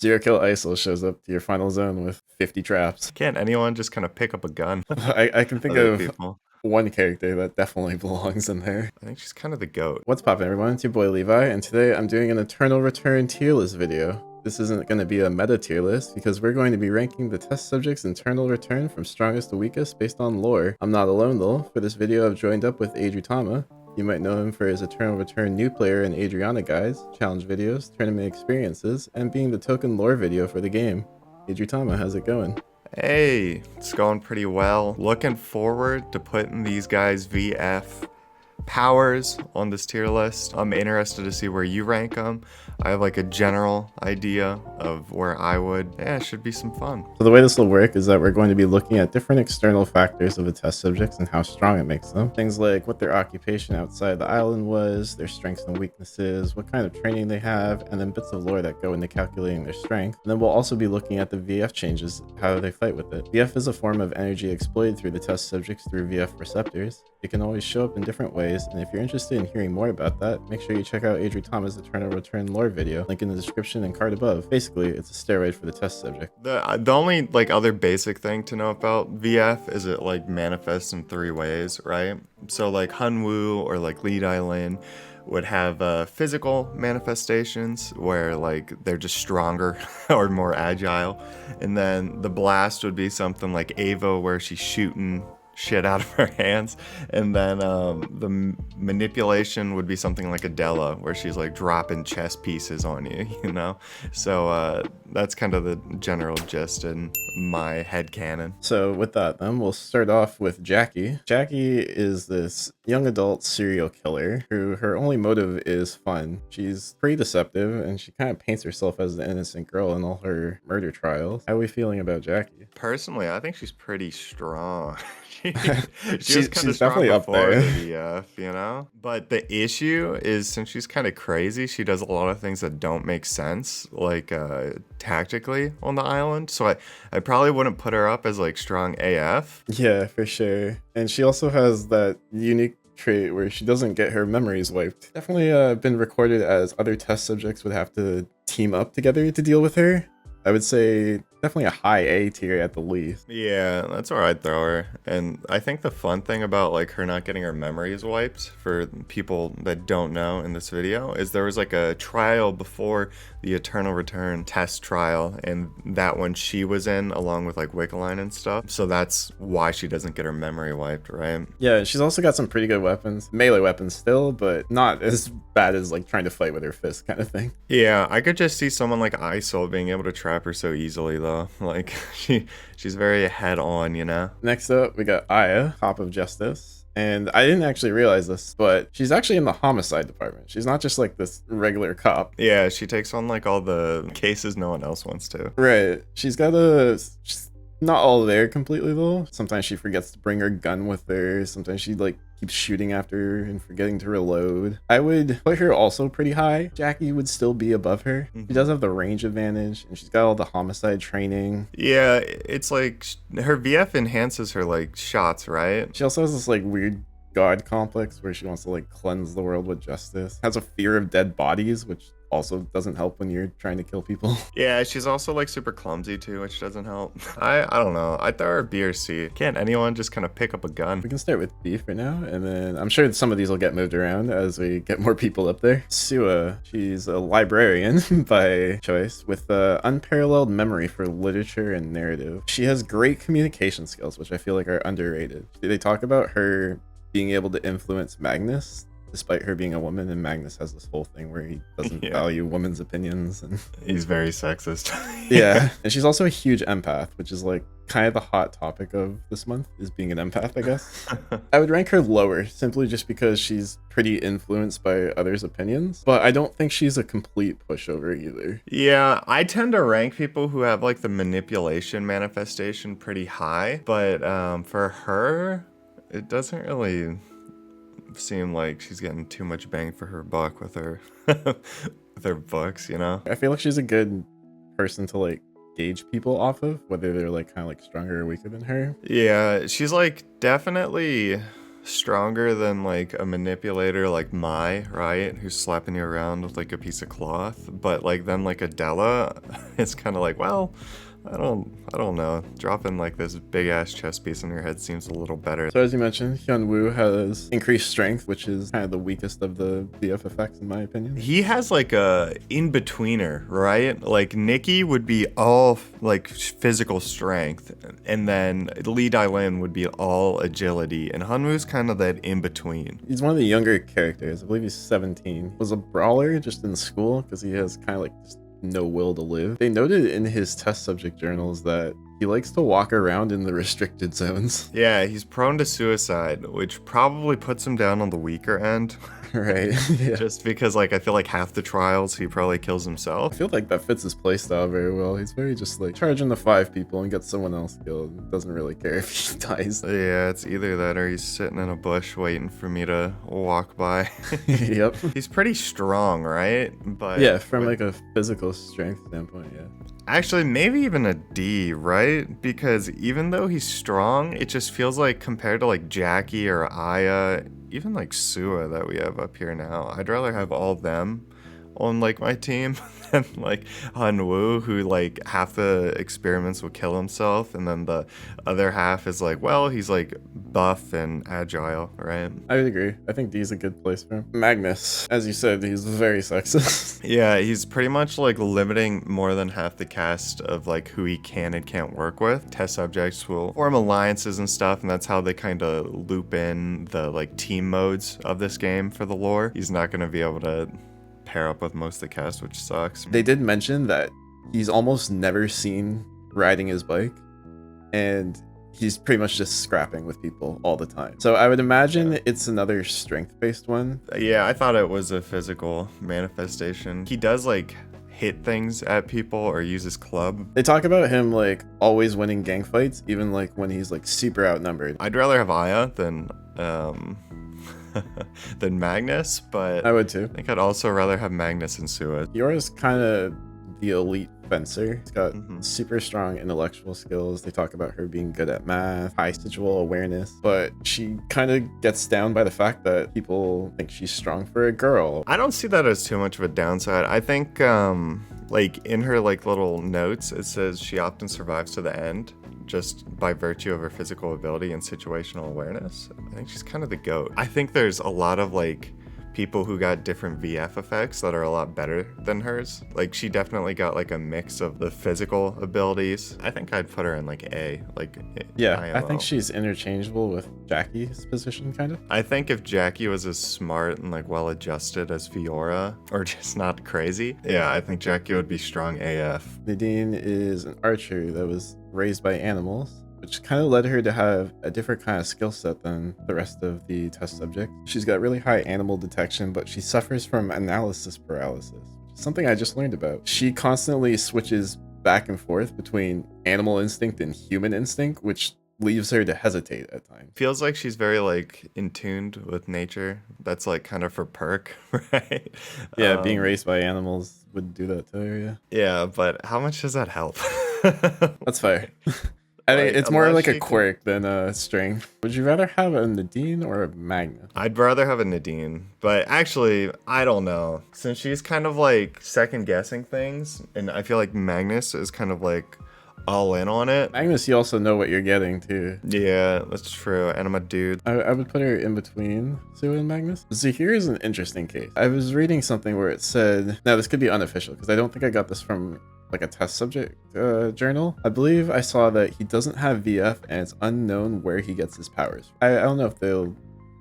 Zero Kill Isol shows up to your final zone with 50 traps. Can't anyone just kind of pick up a gun? I can think Other of people. one character that definitely belongs in there. I think she's kind of the goat. What's poppin', everyone? It's your boy Levi, and today I'm doing an Eternal Return tier list video. This isn't going to be a meta tier list because we're going to be ranking the test subjects in Eternal Return from strongest to weakest based on lore. I'm not alone though. For this video I've joined up with Adritoma. You might know him for his Eternal Return new player and Adriana guides, challenge videos, tournament experiences, and being the token lore video for the game. Adritoma, how's it going? Hey, it's going pretty well. Looking forward to putting these guys VF powers on this tier list. I'm interested to see where you rank them. I have like a general idea of where I would. Yeah, it should be some fun. So the way this will work is that we're going to be looking at different external factors of the test subjects and how strong it makes them. Things like what their occupation outside the island was, their strengths and weaknesses, what kind of training they have, and then bits of lore that go into calculating their strength. And then we'll also be looking at the VF changes, how they fight with it. VF is a form of energy exploited through the test subjects through VF receptors. It can always show up in different ways, and if you're interested in hearing more about that, make sure you check out Adritoma's Eternal Return lore video, link in the description and card above. Basically, it's a steroid for the test subject. The only like other basic thing to know about VF is it like manifests in 3 ways, right? So like Hyunwoo or like Dailin would have physical manifestations where like they're just stronger or more agile, and then the blast would be something like Ava where she's shooting shit out of her hands, and then the manipulation would be something like Adela where she's like dropping chess pieces on you, you know? So that's kind of the general gist in my headcanon. So with that then, we'll start off with Jackie. Jackie is this young adult serial killer who her only motive is fun. She's pretty deceptive and she kind of paints herself as the innocent girl in all her murder trials. How are we feeling about Jackie? Personally, I think she's pretty strong. she she's kind of definitely up there. You know? But the issue is, since she's kind of crazy, she does a lot of things that don't make sense, like tactically on the island. So I probably wouldn't put her up as like strong AF. Yeah, for sure. And she also has that unique trait where she doesn't get her memories wiped. Definitely been recorded as other test subjects would have to team up together to deal with her. I would say definitely a high A tier at the least. Yeah, that's where I'd throw her. And I think the fun thing about like her not getting her memories wiped, for people that don't know in this video, is there was like a trial before the Eternal Return test trial, and that one she was in along with like Wickaline and stuff. So that's why she doesn't get her memory wiped, right? Yeah, she's also got some pretty good weapons. Melee weapons still, but not as bad as like trying to fight with her fist kind of thing. Yeah, I could just see someone like Isol being able to trap her so easily though. Like she's very head on, you know? Next up, we got Aya, Cop of Justice. And I didn't actually realize this, but she's actually in the homicide department. She's not just like this regular cop. Yeah, she takes on like all the cases no one else wants to. Right. She's not all there completely though. Sometimes she forgets to bring her gun with her. Sometimes she like keeps shooting after her and forgetting to reload. I would put her also pretty high. Jackie would still be above her. She does have the range advantage and she's got all the homicide training. Yeah, it's like her VF enhances her like shots, right? She also has this like weird god complex where she wants to like cleanse the world with justice. Has a fear of dead bodies, which also doesn't help when you're trying to kill people. Yeah, she's also like super clumsy too, which doesn't help. I don't know. I throw her B or C. Can't anyone just kind of pick up a gun? We can start with B for now, and then I'm sure some of these will get moved around as we get more people up there. Sua, she's a librarian by choice with unparalleled memory for literature and narrative. She has great communication skills, which I feel like are underrated. They talk about her being able to influence Magnus, despite her being a woman, and Magnus has this whole thing where he doesn't value women's opinions, and he's very sexist. Yeah, and she's also a huge empath, which is like kind of the hot topic of this month, is being an empath, I guess. I would rank her lower simply just because she's pretty influenced by others' opinions, but I don't think she's a complete pushover either. Yeah, I tend to rank people who have like the manipulation manifestation pretty high, but for her, it doesn't really seem like she's getting too much bang for her buck with her with her books, you know? I feel like she's a good person to like gauge people off of, whether they're like kind of like stronger or weaker than her. Yeah, she's like definitely stronger than like a manipulator like Mai, right? Who's slapping you around with like a piece of cloth. But like then like Adela, it's kind of like, well, I don't know. Dropping like this big ass chest piece on your head seems a little better. So as you mentioned, Hyunwoo has increased strength, which is kind of the weakest of the VF effects in my opinion. He has like a in-betweener, right? Like Nicky would be all like physical strength, and then Lee Dailin would be all agility, and Hyunwoo's kind of that in-between. He's one of the younger characters. I believe he's 17. Was a brawler just in school because he has kind of like just no will to live. They noted in his test subject journals that he likes to walk around in the restricted zones. Yeah, he's prone to suicide, which probably puts him down on the weaker end. Right. Yeah. Just because like I feel like half the trials he probably kills I himself. feel like that fits his playstyle very well. He's very just like charging the 5 people and gets someone else killed. Doesn't really care if he dies. Yeah, it's either that or he's sitting in a bush waiting for me to walk by. Yep. He's pretty strong, right? But Yeah, from like a physical strength standpoint, yeah. actually, maybe even a D, right? Because even though he's strong, it just feels like compared to like Jackie or Aya, even like Sua that we have up here now, I'd rather have all of them on like my team than like Hyunwoo, who like half the experiments will kill himself, and then the other half is like, well, he's like buff and agile, right? I would agree. I think D's a good place for him. Magnus, as you said, he's very sexist. Yeah, he's pretty much like limiting more than half the cast of like who he can and can't work with. Test subjects will form alliances and stuff, and that's how they kind of loop in the like team modes of this game for the lore. He's not going to be able to pair up with most of the cast, which sucks. They did mention that he's almost never seen riding his bike, and he's pretty much just scrapping with people all the time. So I would imagine it's another strength-based one. Yeah, I thought it was a physical manifestation. He does like hit things at people or use his club. They talk about him like always winning gang fights, even like when he's like super outnumbered. I'd rather have Aya than than Magnus, but I would too. I think I'd also rather have Magnus and Sua. Fiora's kind of the elite fencer. He's got super strong intellectual skills. They talk about her being good at math, high situational awareness, but she kind of gets down by the fact that people think she's strong for a girl. I don't see that as too much of a downside. I think like in her like little notes, it says she often survives to the end just by virtue of her physical ability and situational awareness. I think she's kind of the GOAT. I think there's a lot of like people who got different VF effects that are a lot better than hers. Like she definitely got like a mix of the physical abilities. I think I'd put her in like A, like Yeah, IMO. I think she's interchangeable with Jackie's position, kind of. I think if Jackie was as smart and like well adjusted as Fiora, or just not crazy, yeah, I think Jackie would be strong AF. Nadine is an archer that was raised by animals, which kind of led her to have a different kind of skill set than the rest of the test subjects. She's got really high animal detection, but she suffers from analysis paralysis, which is something I just learned about. She constantly switches back and forth between animal instinct and human instinct, which leaves her to hesitate at times. Feels like she's very like in tuned with nature. That's like kind of her perk, right? Yeah, being raised by animals would do that to her, yeah. Yeah, but how much does that help? That's fair. I think Like, it's more unless like a she can- quirk than a string. Would you rather have a Nadine or a Magnus? I'd rather have a Nadine, but actually, I don't know. Since she's kind of like second guessing things, and I feel like Magnus is kind of like all in on it. Magnus, you also know what you're getting too. Yeah, that's true. And I'm a dude. I would put her in between Sue and Magnus. Zahir is an interesting case. I was reading something where it said, now this could be unofficial because I don't think I got this from like a test subject journal. I believe I saw that he doesn't have VF and it's unknown where he gets his powers. I don't know if they'll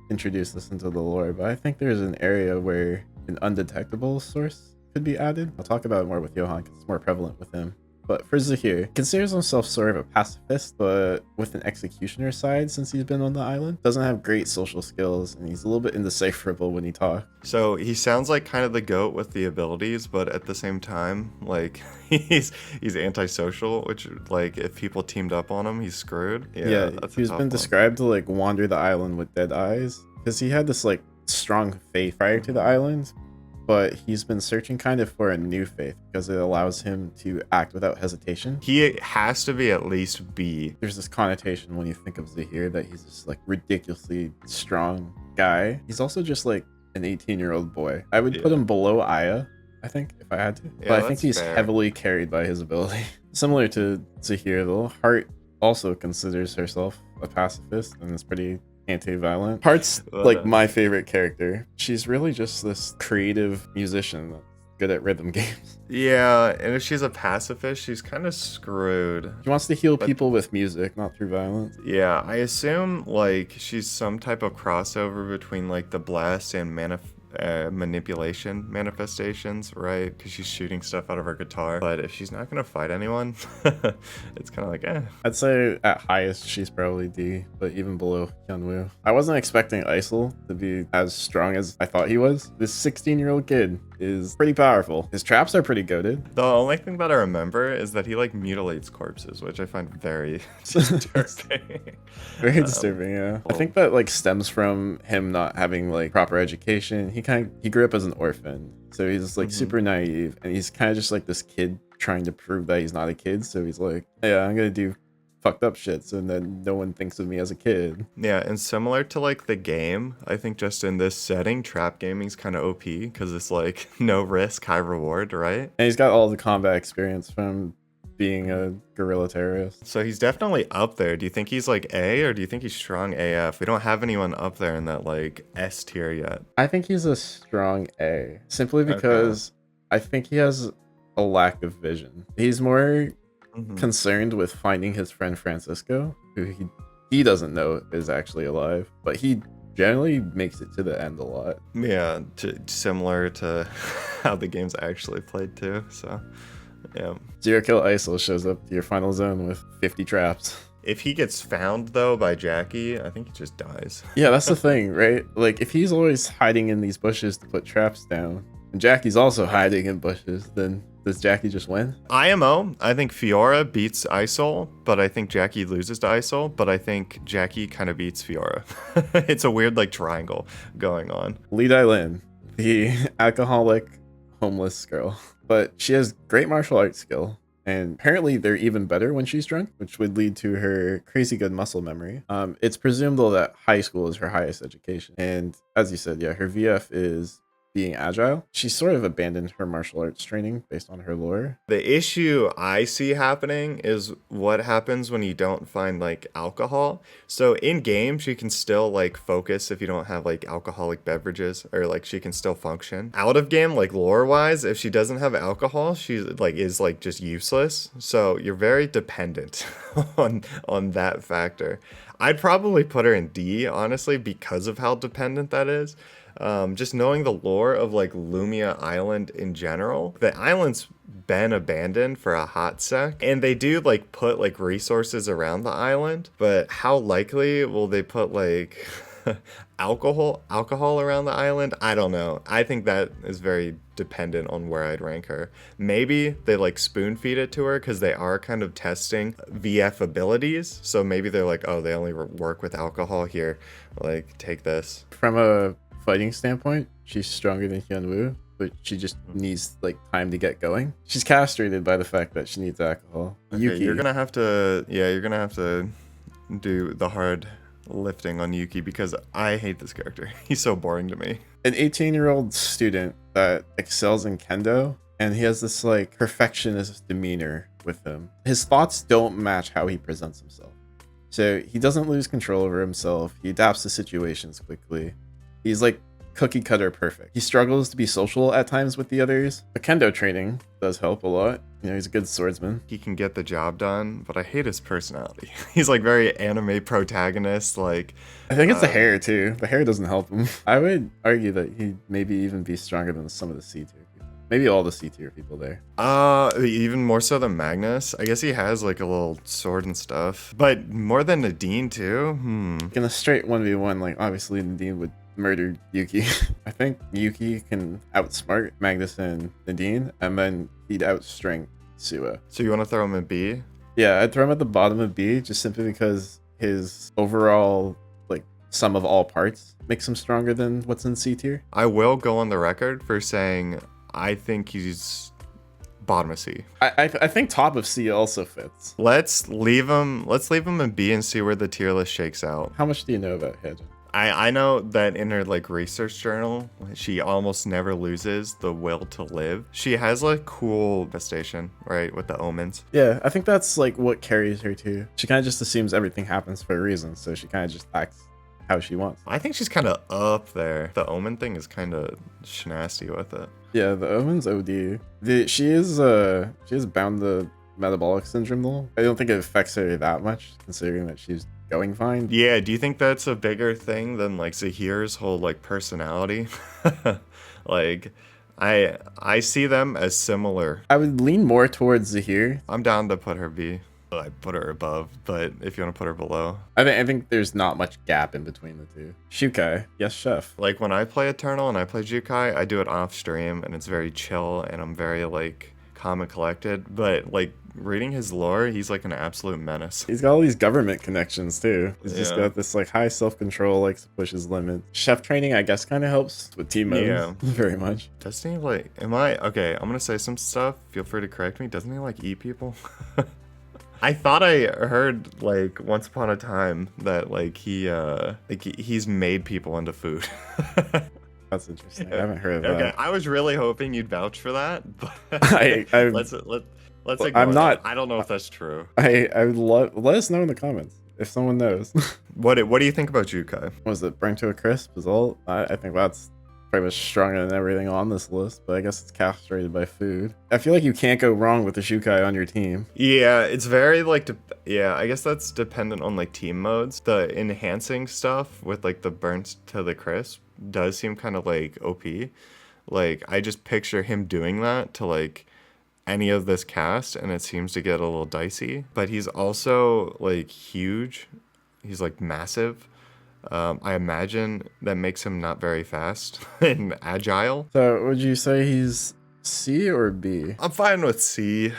introduce this into the lore, but I think there's an area where an undetectable source could be added. I'll talk about it more with Johann because it's more prevalent with him. But for Zahir, considers himself sort of a pacifist, but with an executioner side since he's been on the island. Doesn't have great social skills, and he's a little bit indecipherable when he talks. So he sounds like kind of the goat with the abilities, but at the same time, like he's antisocial, which like if people teamed up on him, he's screwed. Yeah, that's he's been described to like wander the island with dead eyes because he had this like strong faith prior to the island, but he's been searching kind of for a new faith because it allows him to act without hesitation. He has to be at least B. There's this connotation when you think of Zahir that he's this like ridiculously strong guy. He's also just like an 18-year-old boy. I would put him below Aya, I think, if I had to. Yeah, but I think he's fair. heavily carried by his ability. Similar to Zahir, though, Hart also considers herself a pacifist and is pretty anti-violent. Hart's like my favorite character. She's really just this creative musician that's good at rhythm games. Yeah, and if she's a pacifist, she's kind of screwed. She wants to heal people with music, not through violence. Yeah, I assume like she's some type of crossover between like the blast and manipulation manifestations, right? Because she's shooting stuff out of her guitar. But if she's not gonna fight anyone, it's kind of like I'd say at highest she's probably D, but even below Hyunwoo. I wasn't expecting Isol to be as strong as I thought he was. This 16-year-old kid is pretty powerful. His traps are pretty goated. The only thing that I remember is that he like mutilates corpses, which I find very disturbing. Very disturbing, yeah. I think that like stems from him not having like proper education. He grew up as an orphan, so he's just like super naive, and he's kind of just like this kid trying to prove that he's not a kid. So he's like, yeah, I'm gonna do fucked up shit, so then no one thinks of me as a kid. Yeah, and similar to like the game, I think just in this setting, trap gaming's kind of OP because it's like no risk, high reward, right? And he's got all the combat experience from being a guerrilla terrorist. So he's definitely up there. Do you think he's like A, or do you think he's strong AF? We don't have anyone up there in that like S tier yet. I think he's a strong A, simply because I think he has a lack of vision. He's more concerned with finding his friend Francisco, who he doesn't know is actually alive, but he generally makes it to the end a lot. Yeah, similar to how the game's actually played too, so yeah. Zero Kill Isol shows up to your final zone with 50 traps. If he gets found though by Jackie, I think he just dies. Yeah, that's the thing, right? Like if he's always hiding in these bushes to put traps down, and Jackie's also hiding in bushes, then does Jackie just win? IMO, I think Fiora beats Isol, but I think Jackie loses to Isol, but I think Jackie kind of beats Fiora. It's a weird like triangle going on. Dailin, the alcoholic homeless girl, but she has great martial arts skill, and apparently they're even better when she's drunk, which would lead to her crazy good muscle memory. It's presumed though that high school is her highest education, and as you said, yeah, her VF is being agile. She sort of abandoned her martial arts training based on her lore. The issue I see happening is what happens when you don't find like alcohol. So in game, she can still like focus if you don't have like alcoholic beverages, or like she can still function. Out of game, like lore wise, if she doesn't have alcohol, she like is like just useless. So you're very dependent on that factor. I'd probably put her in D, honestly, because of how dependent that is. Just knowing the lore of like Lumia Island in general, the island's been abandoned for a hot sec, and they do like put like resources around the island, but how likely will they put like alcohol around the island? I don't know. I think that is very dependent on where I'd rank her. Maybe they like spoon feed it to her because they are kind of testing VF abilities, so maybe they're like, oh, they only work with alcohol here, like take this. From a fighting standpoint, she's stronger than Hyunwoo, but she just needs like time to get going. She's castrated by the fact that she needs alcohol. Okay, Yuki, you're gonna have to do the hard lifting on Yuki because I hate this character. He's so boring to me. an 18-year-old student that excels in kendo, and he has this like perfectionist demeanor with him. His thoughts don't match how he presents himself, so he doesn't lose control over himself. He adapts to situations quickly. He's like cookie cutter perfect. He struggles to be social at times with the others, but kendo training does help a lot. You know, he's a good swordsman. He can get the job done, but I hate his personality. He's like very anime protagonist, like... I think it's the hair too. The hair doesn't help him. I would argue that he'd maybe even be stronger than some of the C tier people. Maybe all the C tier people there. Even more so than Magnus. I guess he has like a little sword and stuff, but more than Nadine too. In a straight 1v1, like obviously Nadine would murder Yuki. I think Yuki can outsmart Magnus and Nadine, and then he'd outstrength Sua. So you want to throw him in B? Yeah, I'd throw him at the bottom of B just simply because his overall like sum of all parts makes him stronger than what's in C tier. I will go on the record for saying I think he's bottom of C. I think top of C also fits. Let's leave him in B and see where the tier list shakes out. How much do you know about Hyejin? I know that in her like research journal, she almost never loses the will to live. She has like cool manifestation, right, with the omens. Yeah, I think that's like what carries her too. She kind of just assumes everything happens for a reason, so she kind of just acts how she wants. I think she's kind of up there. The omen thing is kind of nasty with it. Yeah, the omen's OD. She is bound to metabolic syndrome though. I don't think it affects her that much, considering that she's going fine. Yeah, do you think that's a bigger thing than like Zahir's whole like personality? Like, I see them as similar. I would lean more towards Zahir. I'm down to put her B. I put her above, but if you want to put her below. I think there's not much gap in between the two. Xiukai, yes chef. Like when I play Eternal and I play Xiukai, I do it off stream and it's very chill and I'm very like calm and collected. But like reading his lore, he's like an absolute menace. He's got all these government connections too. He's just Yeah. got this like high self-control, likes to push his limits. Chef training, I guess, kind of helps with team modes. Yeah. Very much. Doesn't he like, okay, I'm gonna say some stuff. Feel free to correct me. Doesn't he like eat people? I thought I heard like once upon a time that like he's made people into food. That's interesting. I haven't heard of Okay, that. I was really hoping you'd vouch for that, but let's ignore I'm not- that. I don't know if that's true. I would let us know in the comments if someone knows. What do you think about Xiukai? Was it burnt to a crisp is all? I think that's pretty much stronger than everything on this list, but I guess it's castrated by food. I feel like you can't go wrong with the Xiukai on your team. Yeah, it's very like yeah, I guess that's dependent on like team modes. The enhancing stuff with like the burnt to the crisp does seem kind of like OP. Like I just picture him doing that to like any of this cast and it seems to get a little dicey. But he's also like huge. He's like massive. I imagine that makes him not very fast and agile. So would you say he's C or B? I'm fine with C.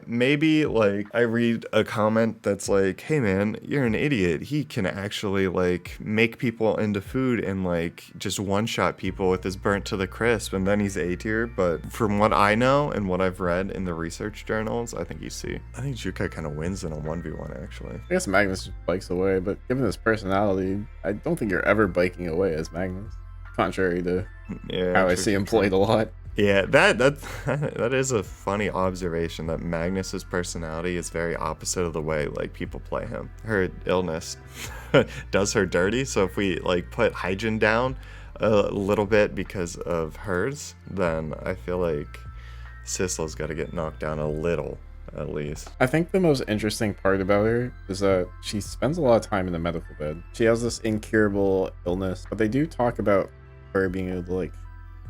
Maybe like I read a comment that's like, hey man, you're an idiot. He can actually like make people into food and like just one-shot people with his burnt to the crisp and then he's A tier. But from what I know and what I've read in the research journals, I think he's C. I think Xiukai kind of wins in a 1v1 actually. I guess Magnus just bikes away, but given his personality, I don't think you're ever biking away as Magnus. Contrary to Yeah, how I true, see him true, played a lot. Yeah, that is a funny observation that Magnus's personality is very opposite of the way like people play him. Her illness does her dirty, so if we like put Hyejin down a little bit because of hers, then I feel like Sissela's got to get knocked down a little at least. I think the most interesting part about her is that she spends a lot of time in the medical bed. She has this incurable illness, but they do talk about her being able to like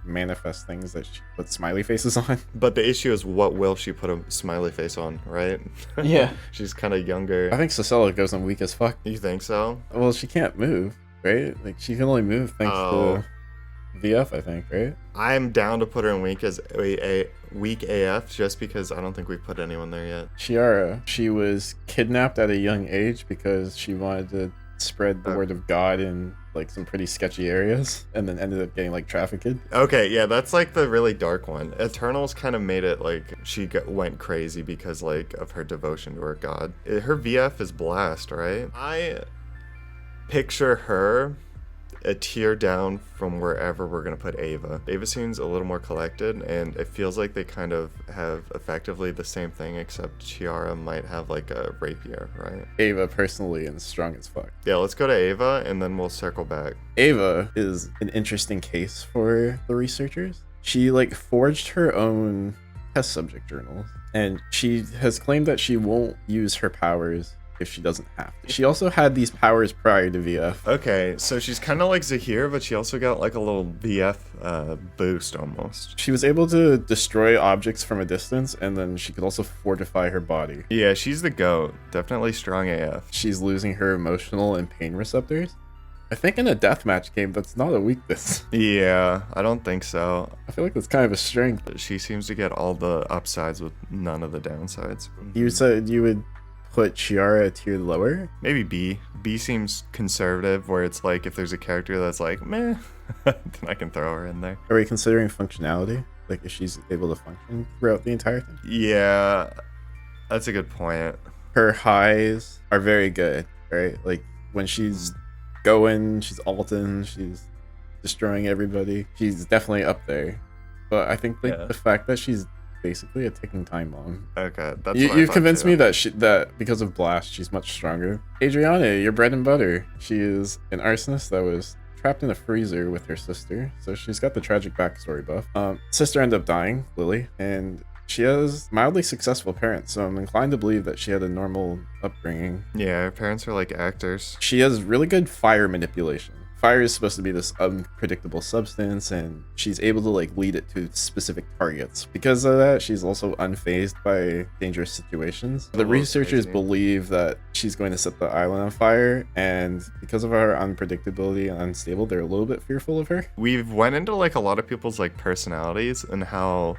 manifest things that she puts smiley faces on. But the issue is, what will she put a smiley face on, right? Yeah. She's kind of younger. I think Sissela goes on weak as fuck. You think so? Well, she can't move, right? Like she can only move thanks to VF, I think, right? I'm down to put her in weak as a weak AF just because I don't think we've put anyone there yet. Chiara, she was kidnapped at a young age because she wanted to spread the word of God in like some pretty sketchy areas and then ended up getting like trafficked. Okay, yeah, that's like the really dark one. Eternals kind of made it like she went crazy because like of her devotion to her god. Her VF is Blast, right? I picture her a tier down from wherever we're gonna put Ava. Ava seems a little more collected and it feels like they kind of have effectively the same thing, except Chiara might have like a rapier, right? Ava personally and strong as fuck. Yeah, let's go to Ava and then we'll circle back. Ava is an interesting case for the researchers. She like forged her own test subject journals and she has claimed that she won't use her powers if she doesn't have to. She also had these powers prior to VF. Okay, so she's kind of like Zahir, but she also got like a little VF boost almost. She was able to destroy objects from a distance, and then she could also fortify her body. Yeah, she's the GOAT. Definitely strong AF. She's losing her emotional and pain receptors. I think in a deathmatch game, that's not a weakness. Yeah, I don't think so. I feel like that's kind of a strength. She seems to get all the upsides with none of the downsides. You said you would put Chiara a tier lower. Maybe B. B seems conservative, where it's like if there's a character that's like, meh, then I can throw her in there. Are we considering functionality? Like, if she's able to function throughout the entire thing? Yeah, that's a good point. Her highs are very good, right? Like, when she's going, she's ulting, she's destroying everybody. She's definitely up there. But I think like the fact that she's basically a ticking time bomb. Okay, that's you've convinced me that that because of Blast, she's much stronger. Adriana, your bread and butter. She is an arsonist that was trapped in a freezer with her sister, so she's got the tragic backstory buff. Sister ended up dying, Lily, and she has mildly successful parents, so I'm inclined to believe that she had a normal upbringing. Yeah, her parents are like actors. She has really good fire manipulation. Fire is supposed to be this unpredictable substance, and she's able to like lead it to specific targets. Because of that, she's also unfazed by dangerous situations. The researchers believe that she's going to set the island on fire, and because of her unpredictability and unstable, they're a little bit fearful of her. We've went into like a lot of people's like personalities and how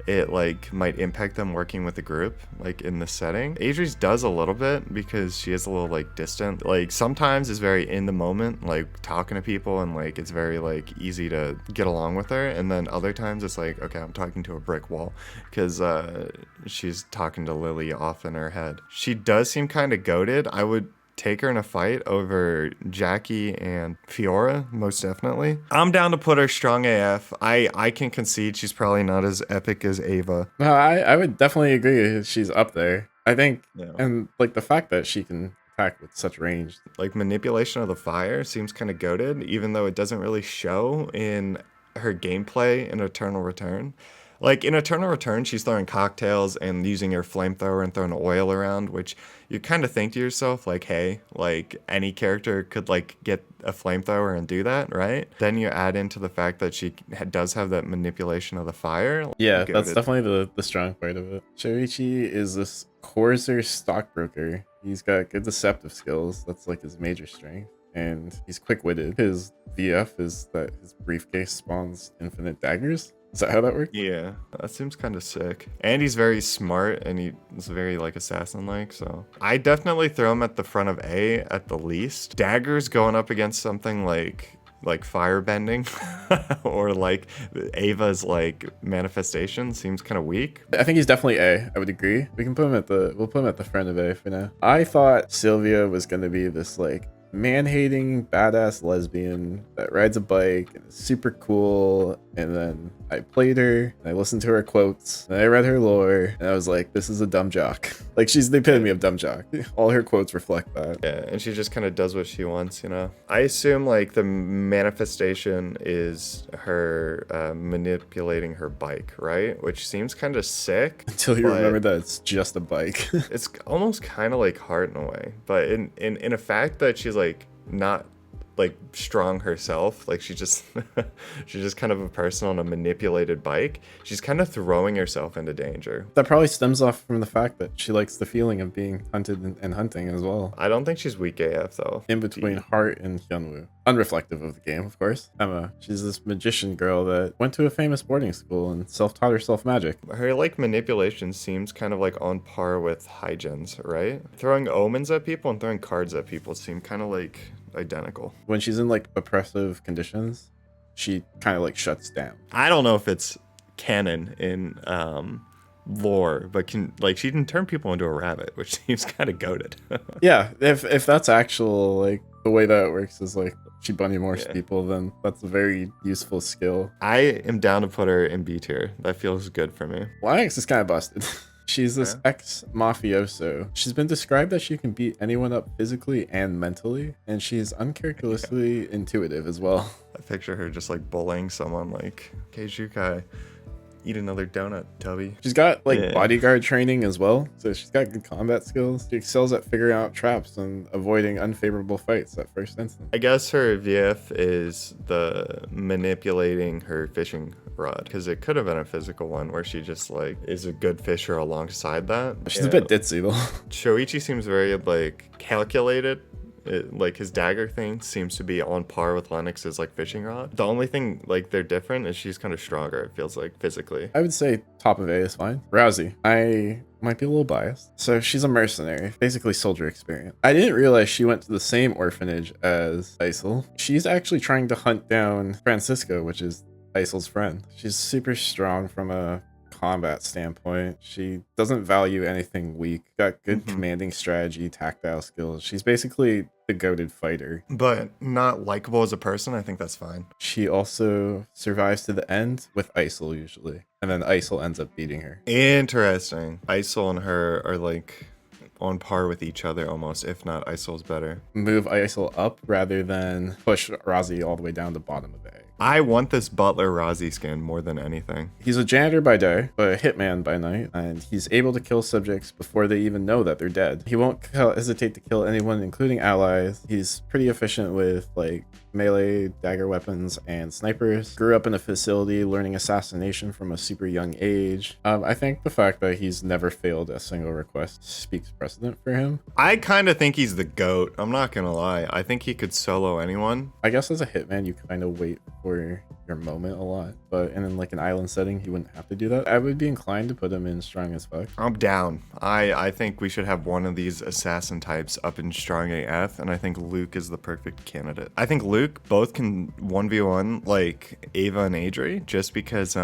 it like might impact them working with a group like in this setting. Adri's does a little bit because she is a little like distant, like sometimes is very in the moment, like talking to people, and like it's very like easy to get along with her, and then other times it's like, okay, I'm talking to a brick wall because she's talking to Lily off in her head. She does seem kind of goated. I would take her in a fight over Jackie and Fiora, most definitely. I'm down to put her strong AF. I can concede she's probably not as epic as Ava. No, I would definitely agree she's up there. I think, and like the fact that she can attack with such range. Like manipulation of the fire seems kind of goated, even though it doesn't really show in her gameplay in Eternal Return. Like in Eternal Return, she's throwing cocktails and using her flamethrower and throwing oil around, which you kind of think to yourself, like, hey, like any character could like get a flamethrower and do that, right? Then you add into the fact that she does have that manipulation of the fire. Yeah, that's definitely the strong part of it. Shoichi is this coarser stockbroker. He's got good deceptive skills. That's like his major strength. And he's quick-witted. His VF is that his briefcase spawns infinite daggers. Is that how that works? Yeah, that seems kind of sick. And he's very smart, and he's very like assassin-like, so I definitely throw him at the front of A at the least. Daggers going up against something like firebending or like Ava's like manifestation seems kind of weak. I think he's definitely A. I would agree. We'll put him at the front of A for now. I thought Silvia was gonna be this like man-hating badass lesbian that rides a bike and is super cool, and then I played her and I listened to her quotes and I read her lore and I was like, this is a dumb jock. Like, she's the epitome of dumb jock. All her quotes reflect that. Yeah, and she just kind of does what she wants, you know. I assume like the manifestation is her manipulating her bike, right? Which seems kind of sick until you remember that it's just a bike. It's almost kind of like Hart in a way, but in a fact that she's like not like strong herself, like she's just kind of a person on a manipulated bike. She's kind of throwing herself into danger. That probably stems off from the fact that she likes the feeling of being hunted and hunting as well. I don't think she's weak AF though. In between Hart and Hyunwoo. Unreflective of the game, of course. Emma, she's this magician girl that went to a famous boarding school and self-taught herself magic. Her like manipulation seems kind of like on par with Hyejin's, right? Throwing omens at people and throwing cards at people seem kind of like identical. When she's in like oppressive conditions, she kind of like shuts down. I don't know if it's canon in lore, but she can turn people into a rabbit, which seems kind of goated. Yeah, if that's actual, like the way that it works is like she bunny morphs people, then that's a very useful skill. I am down to put her in B tier. That feels good for me. Lenox is kind of busted. She's this ex-mafioso. She's been described that she can beat anyone up physically and mentally, and she's uncharacteristically intuitive as well. I picture her just like bullying someone like, okay, Xiukai, eat another donut, Tubby. She's got like bodyguard training as well, so she's got good combat skills. She excels at figuring out traps and avoiding unfavorable fights at first instance. I guess her VF is the manipulating her fishing rod, because it could have been a physical one where she just like is a good fisher alongside that. She's a bit ditzy though. Shoichi seems very like calculated Like his dagger thing seems to be on par with Lenox's like fishing rod. The only thing like they're different is she's kind of stronger, it feels like, physically. I would say top of A is fine. Rozzi, I might be a little biased. So she's a mercenary, basically soldier experience. I didn't realize she went to the same orphanage as Isol. She's actually trying to hunt down Francisco, which is Isol's friend. She's super strong from a combat standpoint. She doesn't value anything weak. Got good commanding strategy, tactile skills. She's basically the goated fighter. But not likable as a person, I think that's fine. She also survives to the end with Isol usually. And then Isol ends up beating her. Interesting. Isol and her are like on par with each other almost, if not Isol's better. Move Isol up rather than push Rozzi all the way down to bottom of A. I want this Butler Rozzi skin more than anything. He's a janitor by day, but a hitman by night, and he's able to kill subjects before they even know that they're dead. He won't hesitate to kill anyone, including allies. He's pretty efficient with like melee, dagger weapons, and snipers. Grew up in a facility learning assassination from a super young age. I think the fact that he's never failed a single request speaks precedent for him. I kind of think he's the GOAT. I'm not gonna lie. I think he could solo anyone. I guess as a hitman, you kind of wait for your moment a lot, but in like an island setting, he wouldn't have to do that. I would be inclined to put him in strong as fuck. I'm down. I think we should have one of these assassin types up in strong AF, and I think Luke is the perfect candidate. I think Luke both can 1v1 like Ava and Adri just because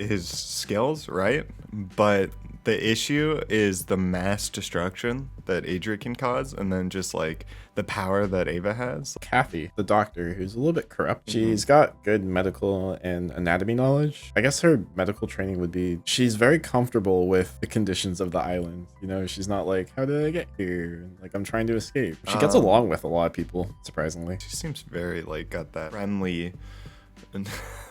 his skills, right? But the issue is the mass destruction that Adri can cause, and then just like the power that Ava has. Cathy, the doctor, who's a little bit corrupt. She's got good medical and anatomy knowledge. I guess her medical training would be, she's very comfortable with the conditions of the island. You know, she's not like, how did I get here? Like, I'm trying to escape. She gets along with a lot of people, surprisingly. She seems very like got that friendly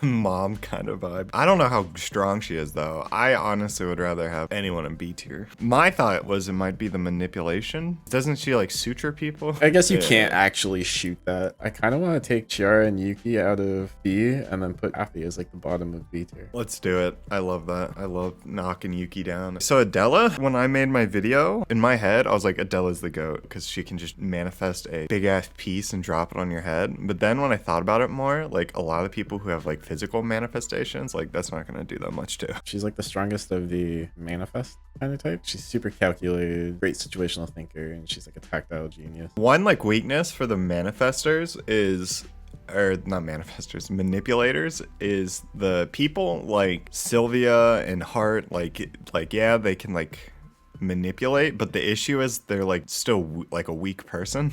mom kind of vibe. I don't know how strong she is though. I honestly would rather have anyone in B tier. My thought was it might be the manipulation. Doesn't she like suture people? I guess you can't actually shoot that. I kind of want to take Chiara and Yuki out of B and then put Cathy as like the bottom of B tier. Let's do it. I love that. I love knocking Yuki down. So Adela, when I made my video, in my head, I was like, Adela's the GOAT because she can just manifest a big ass piece and drop it on your head. But then when I thought about it more, like a lot of people who have like physical manifestations, like that's not gonna do that much too. She's like the strongest of the manifest kind of type. She's super calculated, great situational thinker, and she's like a tactile genius. One like weakness for the manifestors is, or not manifestors, manipulators, is the people like Silvia and Hart, like yeah, they can like manipulate, but the issue is they're like still like a weak person.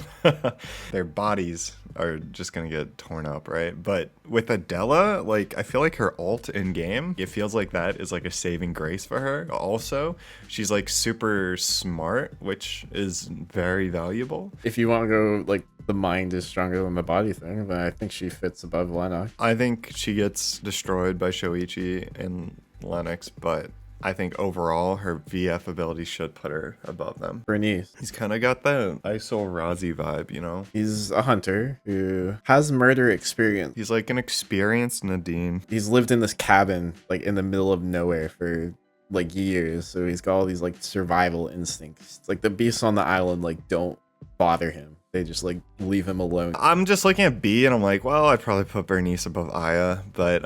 Their bodies are just gonna get torn up, right? But with Adela, like I feel like her ult in game, it feels like that is like a saving grace for her. Also, she's like super smart, which is very valuable. If you want to go like the mind is stronger than the body thing, then I think she fits above Lenox. I think she gets destroyed by Shoichi and Lenox, but I think overall her VF ability should put her above them. Bernice. He's kind of got the Isol Rozzi vibe, you know? He's a hunter who has murder experience. He's like an experienced Nadine. He's lived in this cabin like in the middle of nowhere for like years, so he's got all these like survival instincts. Like the beasts on the island like don't bother him. They just like leave him alone. I'm just looking at B and I'm like, well, I'd probably put Bernice above Aya, but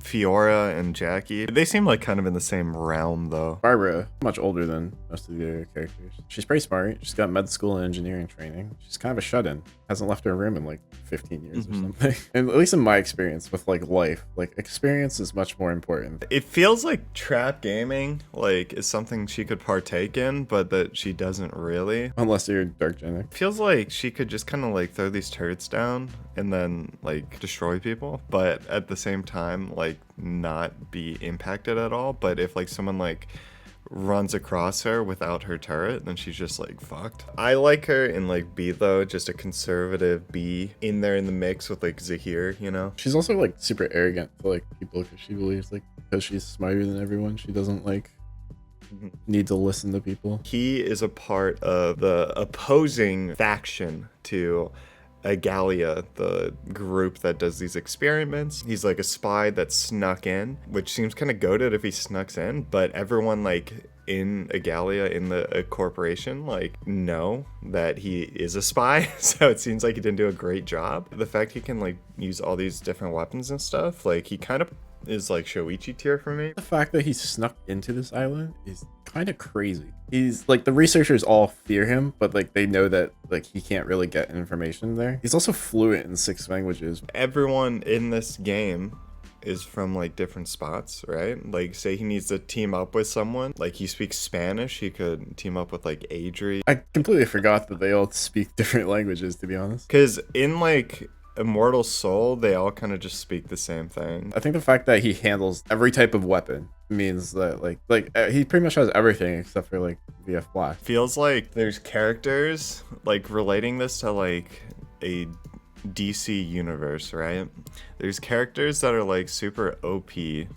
Fiora and Jackie, they seem like kind of in the same realm though. Barbara, much older than most of the other characters. She's pretty smart. She's got med school and engineering training. She's kind of a shut-in. Hasn't left her room in like 15 years or something. And at least in my experience with like life, like experience is much more important. It feels like trap gaming like is something she could partake in, but that she doesn't really. Unless you're dark genic. Feels like she could just kind of like throw these turrets down and then like destroy people, but at the same time like not be impacted at all. But if like someone like runs across her without her turret, then she's just like fucked. I like her in like B though, just a conservative B in there in the mix with like Zahir, you know? She's also like super arrogant to like people because she believes like because she's smarter than everyone, she doesn't like need to listen to people. He is a part of the opposing faction to Agalia, the group that does these experiments. He's like a spy that snuck in, which seems kind of goated if he snucks in, but everyone like in Igalia in the corporation like know that he is a spy. So it seems like he didn't do a great job. The fact he can like use all these different weapons and stuff, like he kind of is like Shoichi tier for me. The fact that he snuck into this island is kind of crazy. He's like, the researchers all fear him, but like they know that like he can't really get information there. He's also fluent in 6 languages. Everyone in this game is from like different spots, right? Like say he needs to team up with someone, like he speaks Spanish, he could team up with like Adri. I completely forgot that they all speak different languages, to be honest. Because in like Immortal Soul, they all kind of just speak the same thing. I think the fact that he handles every type of weapon means that like he pretty much has everything except for like VF Black. Feels like there's characters like relating this to like a DC universe, right? There's characters that are like super OP,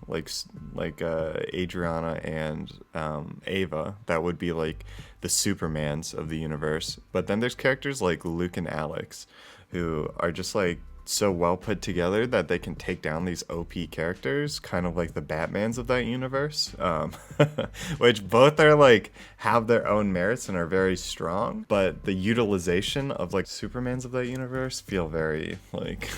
like Adriana and Ava, that would be like the Supermans of the universe. But then there's characters like Luke and Alex, who are just like so well put together that they can take down these OP characters, kind of like the Batmans of that universe, which both are like have their own merits and are very strong, but the utilization of like Supermans of that universe feel very like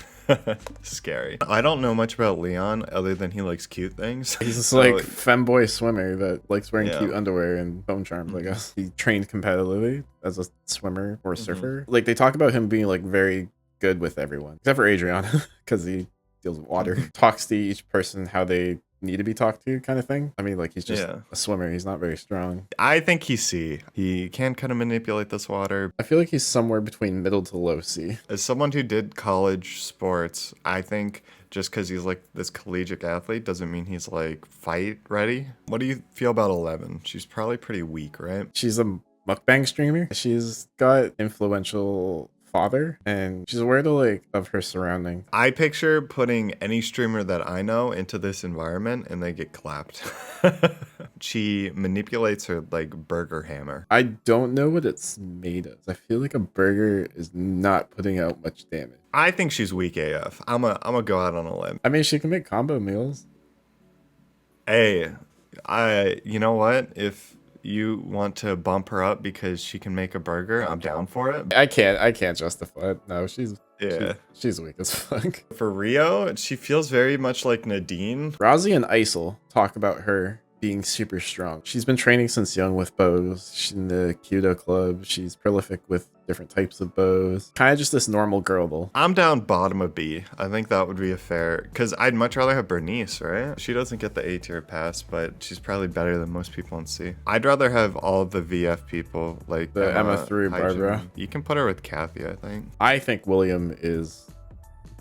scary. I don't know much about Leon other than he likes cute things. He's just like femboy swimmer that likes wearing cute underwear and bone charms, I guess. He trained competitively as a swimmer or surfer. Like they talk about him being like very good with everyone except for Adriana because he deals with water. Talks to each person how they need to be talked to, kind of thing. I mean, like he's just a swimmer. He's not very strong. I think he's C. He can kind of manipulate this water. I feel like he's somewhere between middle to low C. As someone who did college sports, I think just because he's like this collegiate athlete doesn't mean he's like fight ready. What do you feel about 11? She's probably pretty weak, right? She's a mukbang streamer. She's got influential father and she's aware of her surrounding. I picture putting any streamer that I know into this environment and they get clapped. She manipulates her like burger hammer. I don't know what it's made of. I feel like a burger is not putting out much damage. I think she's weak AF. I'm a go out on a limb. I mean, she can make combo meals. Hey, you know what? If you want to bump her up because she can make a burger, I'm down for it. I can't justify it. No, she's weak as fuck. For Rio, she feels very much like Nadine. Rozzi and Isol talk about her being super strong. She's been training since young with bows. She's in the Kudo club. She's prolific with different types of bows. Kind of just this normal girl though. I'm down bottom of B. I think that would be a fair, because I'd much rather have Bernice, right? She doesn't get the A tier pass, but she's probably better than most people in C. I'd rather have all the VF people, like the Emma 3 Barbara. You can put her with Cathy, I think. I think William is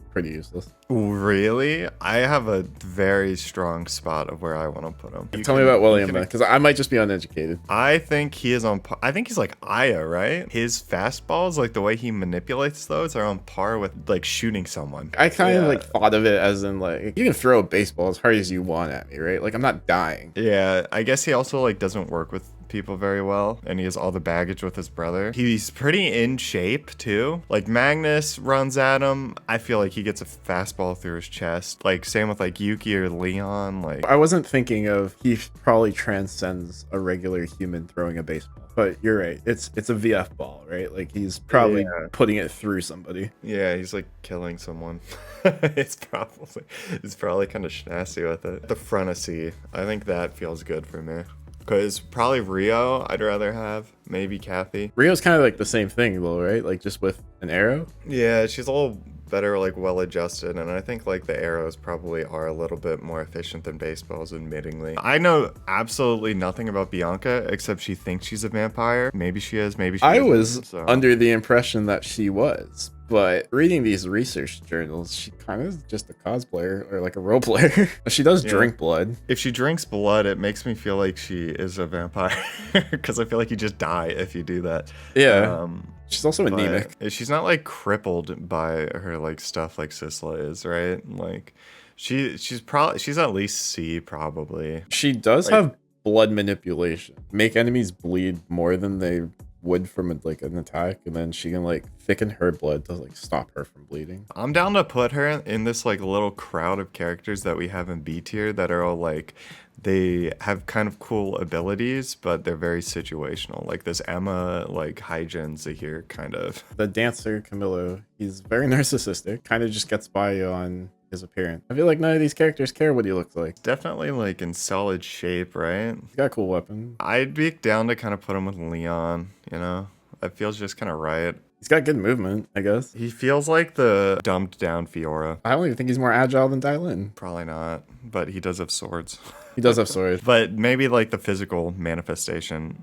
pretty useless. Really? I have a very strong spot of where I want to put him. Tell me about William, then, because I might just be uneducated. I think he is on par. I think he's like Aya, right? His fastballs, like the way he manipulates those, are on par with like shooting someone. I kind of like thought of it as in like, you can throw a baseball as hard as you want at me, right? Like I'm not dying. Yeah, I guess he also like doesn't work with people very well, and he has all the baggage with his brother. He's pretty in shape too. Like Magnus runs at him, I feel like he gets a fastball through his chest. Like same with like Yuki or Leon. Like I wasn't thinking of, he probably transcends a regular human throwing a baseball, but you're right, it's a VF ball, right? Like he's probably putting it through somebody. Yeah, he's like killing someone. it's probably kind of nasty with it. The front of C, I think that feels good for me. Because probably Rio, I'd rather have. Maybe Cathy. Rio's kind of like the same thing, though, right? Like just with an arrow? Yeah, she's a little better, like well adjusted. And I think like the arrows probably are a little bit more efficient than baseballs, admittingly. I know absolutely nothing about Bianca except she thinks she's a vampire. Maybe she is, maybe she isn't. I was under the impression that she was. But reading these research journals, she kind of just a cosplayer or like a role player. She does drink blood. If she drinks blood, it makes me feel like she is a vampire because I feel like you just die if you do that. Yeah. She's also anemic. She's not like crippled by her like stuff like Sissela is, right? Like she's at least C probably. She does have blood manipulation. Make enemies bleed more than they wood from like an attack, and then she can like thicken her blood to like stop her from bleeding. I'm down to put her in this like little crowd of characters that we have in B tier that are all like, they have kind of cool abilities, but they're very situational. Like this Emma, like Hyejin, Zahir kind of. The dancer Camilo, he's very narcissistic, kind of just gets by on his appearance. I feel like none of these characters care what he looks like. Definitely like in solid shape, right? He's got a cool weapon. I'd be down to kind of put him with Leon, you know? That feels just kind of right. He's got good movement, I guess. He feels like the dumbed down Fiora. I don't even think he's more agile than Dailin. Probably not, but he does have swords. He does have swords. But maybe like the physical manifestation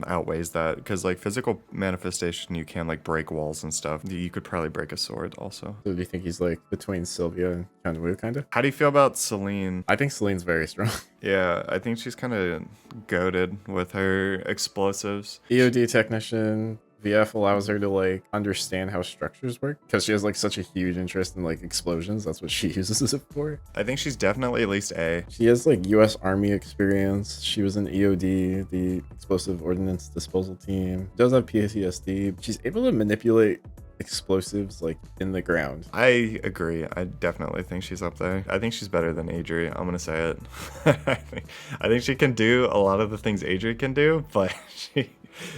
outweighs that, because like physical manifestation, you can like break walls and stuff. You could probably break a sword also. So do you think he's like between Silvia and Hyunwoo kind of? How do you feel about Celine? I think Celine's very strong. Yeah, I think she's kind of goated with her explosives. EOD technician. VF allows her to like understand how structures work because she has like such a huge interest in like explosions. That's what she uses it for. I think she's definitely at least A. She has like US Army experience. She was in EOD, the Explosive Ordnance Disposal Team. Does have PTSD. She's able to manipulate explosives like in the ground. I agree. I definitely think she's up there. I think she's better than Adri. I'm gonna say it. I think she can do a lot of the things Adri can do, but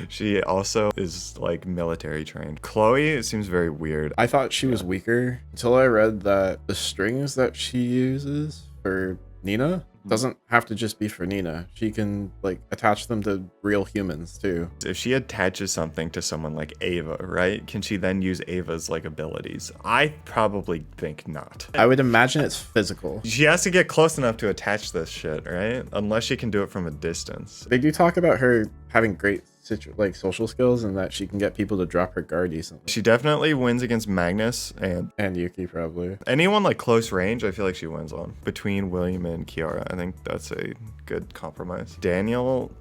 she also is like military trained. Chloe seems very weird. I thought she was weaker until I read that the strings that she uses for Nina doesn't have to just be for Nina. She can like attach them to real humans too. If she attaches something to someone like Ava, right? Can she then use Ava's like abilities? I probably think not. I would imagine it's physical. She has to get close enough to attach this shit, right? Unless she can do it from a distance. They do talk about her having great like social skills and that she can get people to drop her guard easily. She definitely wins against Magnus and Yuki probably. Anyone like close range, I feel like she wins on. Between William and Chiara, I think that's a good compromise. Daniel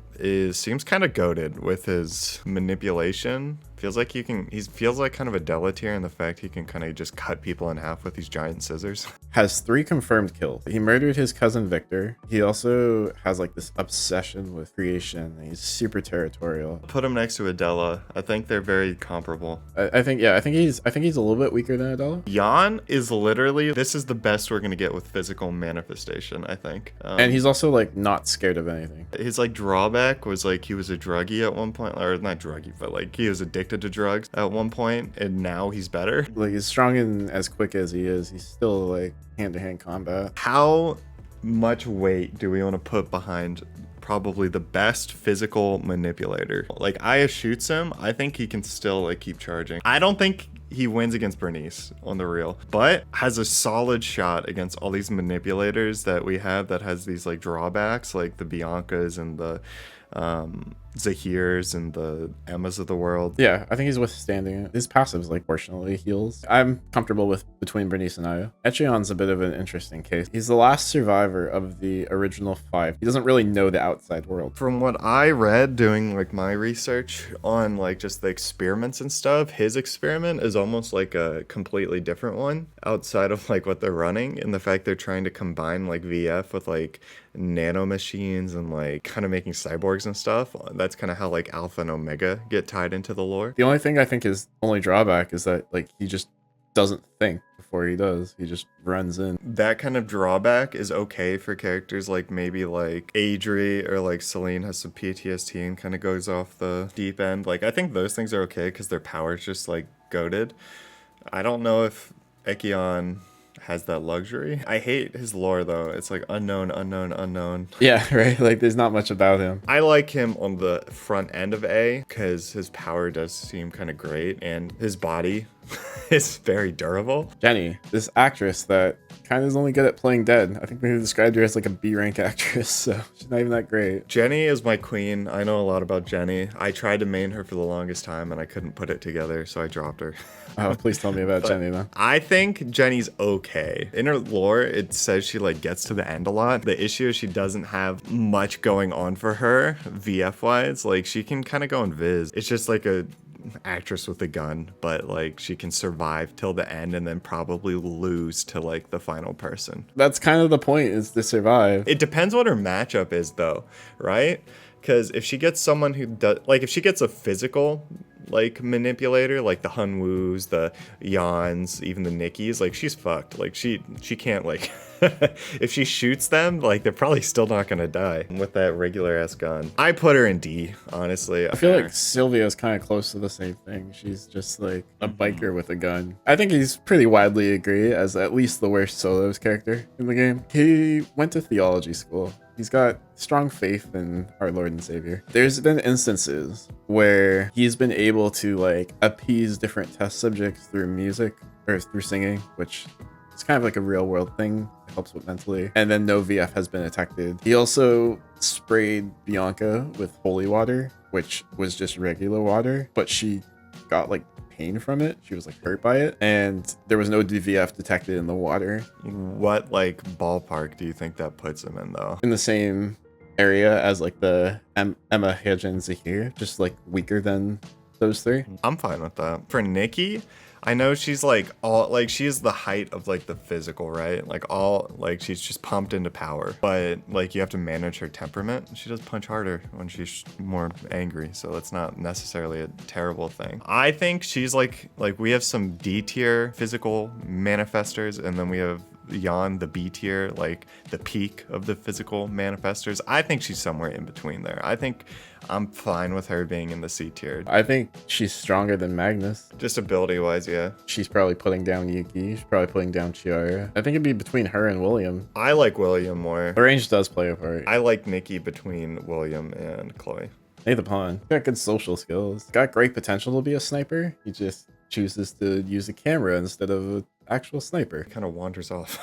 seems kind of goated with his manipulation. Feels like he feels like kind of Adela tier in the fact he can kind of just cut people in half with these giant scissors. Has 3 confirmed kills. He murdered his cousin Victor. He also has like this obsession with creation. He's super territorial. Put him next to Adela. I think they're very comparable. I think he's a little bit weaker than Adela. Jan is literally, this is the best we're gonna get with physical manifestation, I think. And he's also like not scared of anything. His like drawback was like he was a druggie at one point, or not druggie, but like he was addicted to drugs at one point, and now he's better. Like as strong and as quick as he is, he's still like hand-to-hand combat. How much weight do we want to put behind probably the best physical manipulator? Like Aya shoots him, I think he can still like keep charging. I don't think he wins against Bernice on the real, but has a solid shot against all these manipulators that we have that has these like drawbacks, like the Biancas and the Zahirs and the Emmas of the world. Yeah, I think he's withstanding it. His passives like fortunately heals. I'm comfortable with between Bernice and Aya. Echion's a bit of an interesting case. He's the last survivor of the original 5. He doesn't really know the outside world. From what I read doing like my research on like just the experiments and stuff, his experiment is almost like a completely different one outside of like what they're running, and the fact they're trying to combine like VF with like nano machines and like kind of making cyborgs and stuff. That's kind of how like Alpha and Omega get tied into the lore. The only thing I think is only drawback is that like he just doesn't think before he does. He just runs in. That kind of drawback is okay for characters like maybe like Adri or like Celine has some PTSD and kind of goes off the deep end. Like I think those things are okay because their power's just like goated. I don't know if Echion has that luxury. I hate his lore though. It's like unknown, unknown, unknown. Yeah, right? Like there's not much about him. I like him on the front end of A because his power does seem kind of great and his body is very durable. Jenny, this actress that kind of is only good at playing dead. I think we described her as like a B-rank actress, so she's not even that great. Jenny is my queen. I know a lot about Jenny. I tried to main her for the longest time and I couldn't put it together, so I dropped her. Oh, please tell me about Jenny then. I think Jenny's okay. In her lore, it says she like gets to the end a lot. The issue is she doesn't have much going on for her, VF-wise. Like she can kind of go invis. It's just like a actress with a gun, but like she can survive till the end and then probably lose to like the final person. That's kind of the point, is to survive. It depends what her matchup is though, right? Because if she gets someone who does, like, if she gets a physical, like, manipulator, like the Hyunwoos, the Yans, even the Nickies, like, she's fucked. Like, she can't, like, if she shoots them, like, they're probably still not gonna die with that regular ass gun. I put her in D, honestly. I feel like Silvia is kind of close to the same thing. She's just like a biker with a gun. I think he's pretty widely agreed as at least the worst solos character in the game. He went to theology school. He's got strong faith in our Lord and Savior. There's been instances where he's been able to like appease different test subjects through music or through singing, which is kind of like a real world thing. It helps with mentally. And then no VF has been detected. He also sprayed Bianca with holy water, which was just regular water, but she got like pain from it. She was like hurt by it, and there was no DVF detected in the water. What like ballpark do you think that puts him in though? In the same area as like the Emma, Hyejin, Zahir, just like weaker than those three. I'm fine with that. For Nicky, I know she's like all like she's the height of like the physical, right? Like all like she's just pumped into power, but like you have to manage her temperament. She does punch harder when she's more angry, so that's not necessarily a terrible thing. I think she's like we have some D tier physical manifestors, and then we have Jan, the B tier, like the peak of the physical manifestors. I think she's somewhere in between there. I think I'm fine with her being in the C tier. I think she's stronger than Magnus. Just ability wise, yeah. She's probably putting down Yuki. She's probably putting down Chiara. I think it'd be between her and William. I like William more. The range does play a part. I like Nicky between William and Chloe. Nathapon got good social skills. Got great potential to be a sniper. He just chooses to use a camera instead of an actual sniper. Kind of wanders off.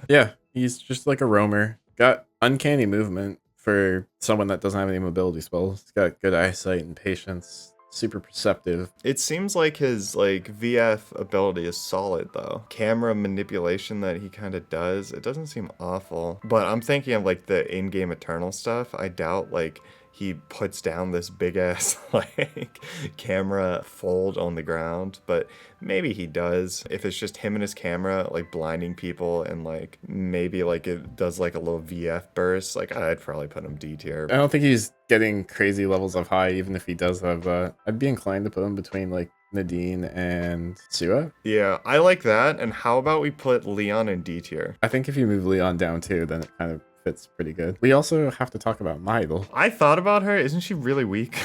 Yeah, he's just like a roamer. Got uncanny movement for someone that doesn't have any mobility spells. He's got good eyesight and patience. Super perceptive. It seems like his like VF ability is solid though. Camera manipulation that he kind of does, it doesn't seem awful. But I'm thinking of like the in-game Eternal stuff. I doubt like he puts down this big ass like camera fold on the ground, but maybe he does. If it's just him and his camera like blinding people, and like maybe like it does like a little VF burst, like I'd probably put him D tier. I don't think he's getting crazy levels of high, even if he does have I'd be inclined to put him between like Nadine and Sua. Yeah, I like that. And how about we put Leon in D tier? I think if you move Leon down too, then it kind of fits pretty good. We also have to talk about Maip. I thought about her. Isn't she really weak?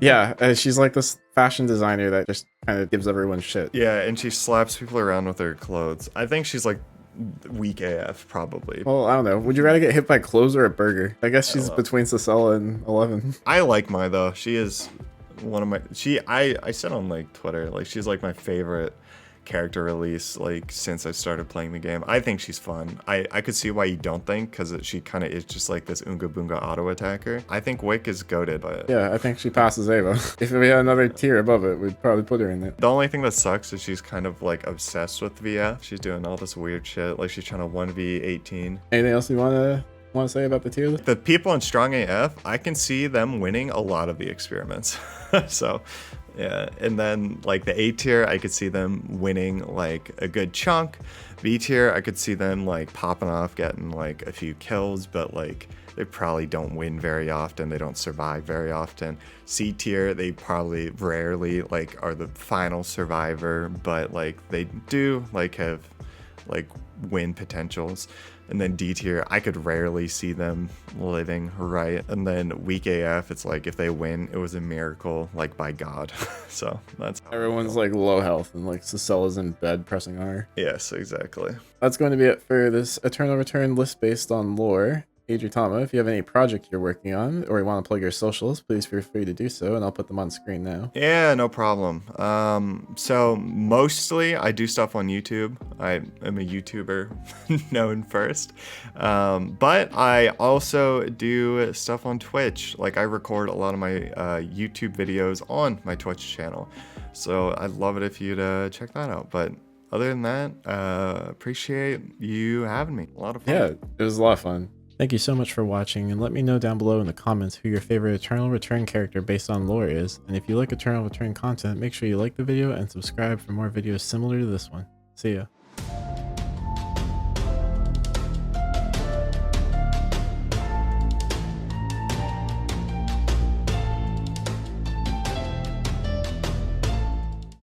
Yeah, she's like this fashion designer that just kind of gives everyone shit. Yeah, and she slaps people around with her clothes. I think she's like weak AF probably. Well, I don't know. Would you rather get hit by clothes or a burger? I guess she's between Sissela and 11. I like Mai though. She is one of my I said on like Twitter, like she's like my favorite character release like since I started playing the game. I think she's fun. I could see why you don't think, because she kind of is just like this Unga Boonga auto attacker. I think Wick is goated, but yeah, I think she passes Ava. If we had another tier above it, we'd probably put her in it. The only thing that sucks is she's kind of like obsessed with VF. She's doing all this weird shit, like she's trying to 1v18. Anything else you want to say about the tier list? The people in Strong AF, I can see them winning a lot of the experiments. So yeah, and then like the A tier, I could see them winning like a good chunk. B tier, I could see them like popping off, getting like a few kills, but like they probably don't win very often. They don't survive very often. C tier, they probably rarely like are the final survivor, but like they do like have like win potentials. And then D tier, I could rarely see them living, right? And then weak AF, it's like if they win, it was a miracle, like by God. So that's how Everyone's like low health and like Sissela's in bed pressing R. Yes, exactly. That's going to be it for this Eternal Return list based on lore. Adritoma, if you have any project you're working on or you want to plug your socials, please feel free to do so, and I'll put them on screen now. Yeah, no problem. So mostly I do stuff on YouTube. I am a YouTuber known first. But I also do stuff on Twitch. Like I record a lot of my YouTube videos on my Twitch channel. So I'd love it if you'd check that out. But other than that, appreciate you having me. A lot of fun. Yeah, it was a lot of fun. Thank you so much for watching, and let me know down below in the comments who your favorite Eternal Return character based on lore is. And if you like Eternal Return content, make sure you like the video and subscribe for more videos similar to this one. See ya.